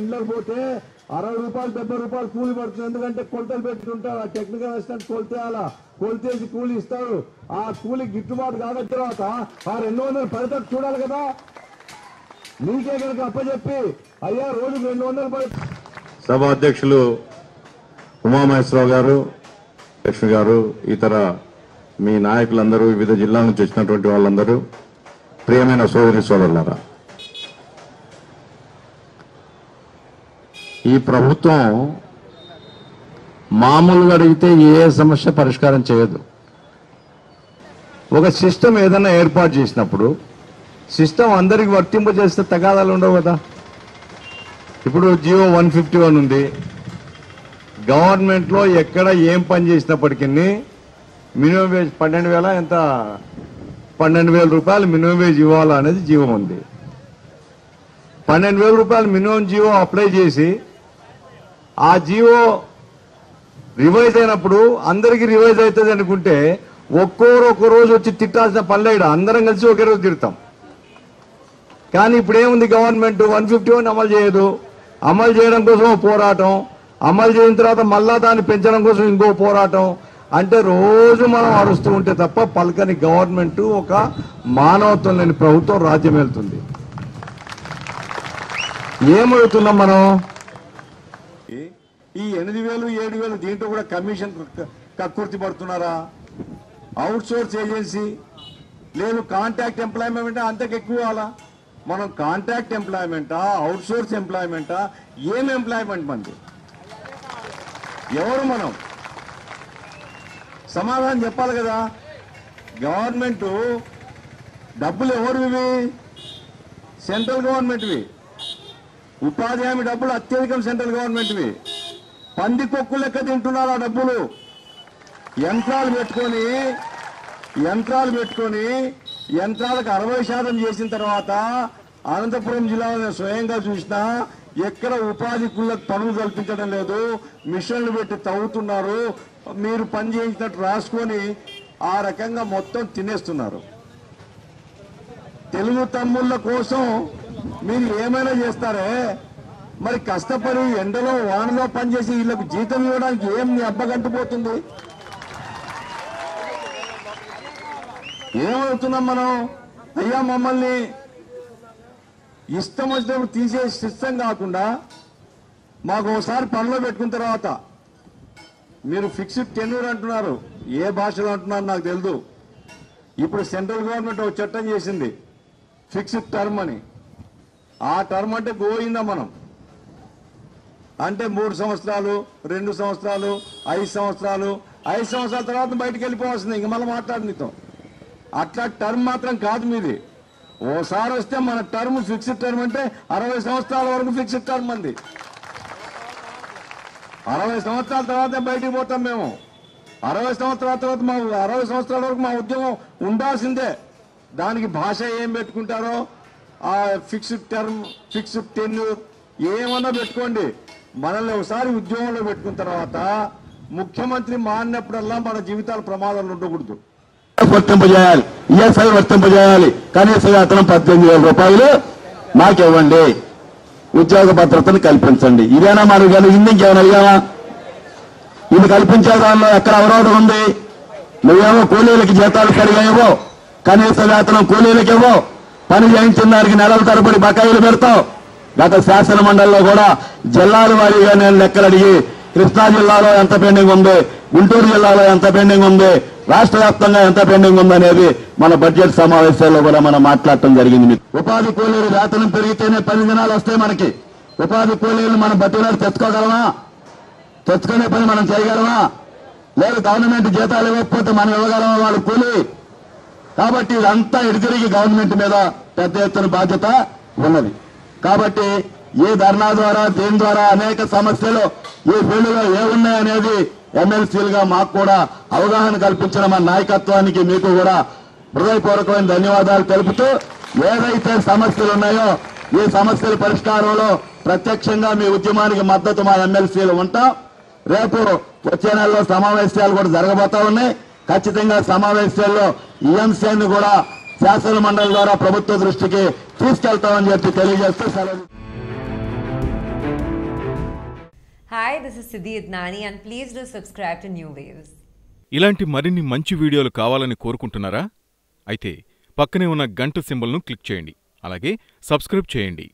ఇళ్ళకి పోతే 60 రూపాయలు 70 రూపాయలు కూలి పడుతుంది. ఎందుకంటే కొలతలు పెట్టుకుంటారు. ఆ టెక్నికల్ అసిస్టెంట్ కొలితేయాలా, కొలితేసి కూలి ఇస్తారు. ఆ కూలి గిట్టుబాటు కాక తర్వాత ఆ 200 పడేటట్టు చూడాలి కదా. మీకే కనుక అప్పచెప్పి అయ్యా రోజుకు 200 పడే. సభ అధ్యక్షులు ఉమామహేశ్వరరావు గారు, లక్ష్మి గారు, ఇతర మీ నాయకులందరూ, వివిధ జిల్లాల నుంచి వచ్చినటువంటి వాళ్ళందరూ, ప్రియమైన సోదరి సోదరులారా, ఈ ప్రభుత్వం మామూలుగా అడిగితే ఏ సమస్య పరిష్కారం చేయదు. ఒక సిస్టమ్ ఏదైనా ఏర్పాటు చేసినప్పుడు సిస్టమ్ అందరికి వర్తింపజేస్తే తగాదాలు ఉండవు కదా. ఇప్పుడు జియో 151 ఉంది. గవర్నమెంట్లో ఎక్కడ ఏం పని చేసినప్పటికీ మినిమం వేజ్ 12,000 ఎంత 12,000 రూపాయలు మినిమం వేజ్ ఇవ్వాలా అనేది జీవో ఉంది. 12,000 రూపాయలు మినిమం జీవో అప్లై చేసి ఆ జీవో రివైజ్ అయినప్పుడు అందరికీ రివైజ్ అవుతుంది అనుకుంటే ఒక్కో రోజు వచ్చి తిట్టాల్సిన పనులేడ అందరం కలిసి ఒకే రోజు తిడతాం. కానీ ఇప్పుడు ఏముంది, గవర్నమెంట్ 151 అమలు చేయదు. అమలు చేయడం కోసం పోరాటం, అమలు చేసిన తర్వాత మళ్ళా దాన్ని పెంచడం కోసం ఇంకో పోరాటం. అంటే రోజు మనం అరుస్తూ ఉంటే తప్ప పలకని గవర్నమెంట్, ఒక మానవత్వం లేని ప్రభుత్వం రాజ్యం వెళ్తుంది. ఏమవుతున్నాం మనం? ఈ 8,000 7,000 దీంట్లో కూడా కమిషన్ కక్కుర్తి పడుతున్నారా? అవుట్ సోర్స్ ఏజెన్సీ లేదు, కాంట్రాక్ట్ ఎంప్లాయ్మెంట్ అంతకు ఎక్కువ అలా. మనం కాంట్రాక్ట్ ఎంప్లాయ్మెంటా, అవుట్ సోర్స్ ఎంప్లాయ్మెంటా, ఏం ఎంప్లాయ్మెంట్ మంది? ఎవరు మనం? సమాధానం చెప్పాలి కదా. గవర్నమెంట్ డబ్బులు ఎవరివి? సెంట్రల్ గవర్నమెంట్వి. ఉపాధి హామీ డబ్బులు అత్యధికం సెంట్రల్ గవర్నమెంట్వి. పందికొక్కు లెక్క తింటున్నారు ఆ డబ్బులు. యంత్రాలు పెట్టుకొని యంత్రాలకు 60% చేసిన తర్వాత అనంతపురం జిల్లాలో స్వయంగా చూసినా ఎక్కడ ఉపాధి కులకు పనులు కల్పించడం లేదు. మిషన్లు పెట్టి తవ్వుతున్నారు. మీరు పని చేయించినట్టు రాసుకొని ఆ రకంగా మొత్తం తినేస్తున్నారు. తెలుగు తమ్ముళ్ళ కోసం మీరు ఏమైనా చేస్తారే, మరి కష్టపడి ఎండలో వానలో పనిచేసి వీళ్ళకు జీతం ఇవ్వడానికి ఏం మీ అబ్బగంటిపోతుంది? ఏమవుతున్నాం మనం? అయ్యా మమ్మల్ని ఇష్టం వచ్చినప్పుడు తీసే సిస్టం కాకుండా మాకు ఒకసారి పనిలో పెట్టుకున్న తర్వాత మీరు ఫిక్స్డ్ టెన్యూర్ అంటున్నారు. ఏ భాషలో అంటున్నారు నాకు తెలియదు. ఇప్పుడు సెంట్రల్ గవర్నమెంట్ ఒక చట్టం చేసింది ఫిక్స్డ్ టర్మ్ అని. ఆ టర్మ్ అంటే గోయిందా మనం అంటే 3 సంవత్సరాలు, 2 సంవత్సరాలు, 5 సంవత్సరాలు. 5 సంవత్సరాల తర్వాత బయటకు వెళ్ళిపోవాల్సింది. ఇంక మళ్ళీ మాట్లాడు నీతో. అట్లా టర్మ్ మాత్రం కాదు మీది. ఓసారి వస్తే మన టర్మ్ ఫిక్స్డ్ టర్మ్ అంటే 60 సంవత్సరాల వరకు ఫిక్స్డ్ టర్మ్ అంది. 60 సంవత్సరాల తర్వాత బయటికి పోతాం మేము. 60 సంవత్సరాల తర్వాత 60 సంవత్సరాల వరకు మా ఉద్యోగం ఉండాల్సిందే. దానికి భాష ఏం పెట్టుకుంటారో, ఆ ఫిక్స్డ్ టర్మ్, ఫిక్స్డ్ టెన్యూర్ ఏమన్నా పెట్టుకోండి. మనల్ని ఒకసారి ఉద్యోగంలో పెట్టుకున్న తర్వాత ముఖ్యమంత్రి మారినప్పుడల్లా మన జీవితాలు ప్రమాదాలు ఉండకూడదు. వర్తింపజేయాలి, ఈఎస్ఐ వర్తింపజేయాలి. కనీస వేతనం 18,000 రూపాయలు మాకు ఇవ్వండి, ఉద్యోగ భద్రతను కల్పించండి. ఇదేనా మనం కలిగింది? ఇంకేమైనా అడిగామా? ఇది కల్పించే దానిలో ఎక్కడ అవరోధం ఉంది? నువ్వేమో కూలీలకి జీతాలు సరిగా ఇవ్వవు, కనీస వేతనం కూలీలకి ఇవ్వవు, పని చేయించిన దానికి నెలల తరబడి బకాయిలు పెడతావు. గత శాసన మండలిలో కూడా జిల్లాల వారీగా నేను లెక్కలు అడిగి కృష్ణా జిల్లాలో ఎంత పెండింగ్ ఉంది, గుంటూరు జిల్లాలో ఎంత పెండింగ్ ఉంది, రాష్ట్ర వ్యాప్తంగా ఎంత పెండింగ్ ఉందనేది మన బడ్జెట్ సమావేశాల్లో కూడా మనం మాట్లాడటం జరిగింది. ఉపాధి కూలీలు వేతనం పెరిగితేనే 10 దినాలు వస్తాయి మనకి. ఉపాధి కూలీలు మనం బట్టినాడు తెచ్చుకోగలమా? తెచ్చుకునే పని మనం చేయగలమా? లేదు, గవర్నమెంట్ జీతాలు ఇవ్వకపోతే మనం ఇవ్వగలమా వాళ్ళు కూలీ? కాబట్టి ఇదంతా ఎడితిరిగి గవర్నమెంట్ మీద పెద్ద ఎత్తున బాధ్యత ఉన్నది. కాబట్టి ఈ ధర్నా ద్వారా, దీని ద్వారా అనేక సమస్యలు ఈ ఫీల్డ్లో ఏమున్నాయనేది ఎమ్మెల్సీలుగా మాకు కూడా అవగాహన కల్పించిన మన నాయకత్వానికి మీకు కూడా హృదయపూర్వకమైన ధన్యవాదాలు తెలుపుతూ, ఏదైతే సమస్యలు ఉన్నాయో ఈ సమస్యల పరిష్కారంలో ప్రత్యక్షంగా మీ ఉద్యమానికి మద్దతు మా ఎమ్మెల్సీలు ఉంటాం. రేపు వచ్చే నెలలో సమావేశాలు కూడా జరగబోతా ఉన్నాయి. ఖచ్చితంగా సమావేశాల్లో ఈ అంశాన్ని కూడా శాసన మండలి ద్వారా ప్రభుత్వ దృష్టికి తీసుకెళ్తామని చెప్పి తెలియజేస్తూ సెలవు. Hi, this is Siddhi Idnani and please do subscribe to New Waves. ఇలాంటి మరిన్ని మంచి వీడియోలు కావాలని కోరుకుంటున్నారా? అయితే పక్కనే ఉన్న గంట సింబల్ను క్లిక్ చేయండి. అలాగే సబ్స్క్రైబ్ చేయండి.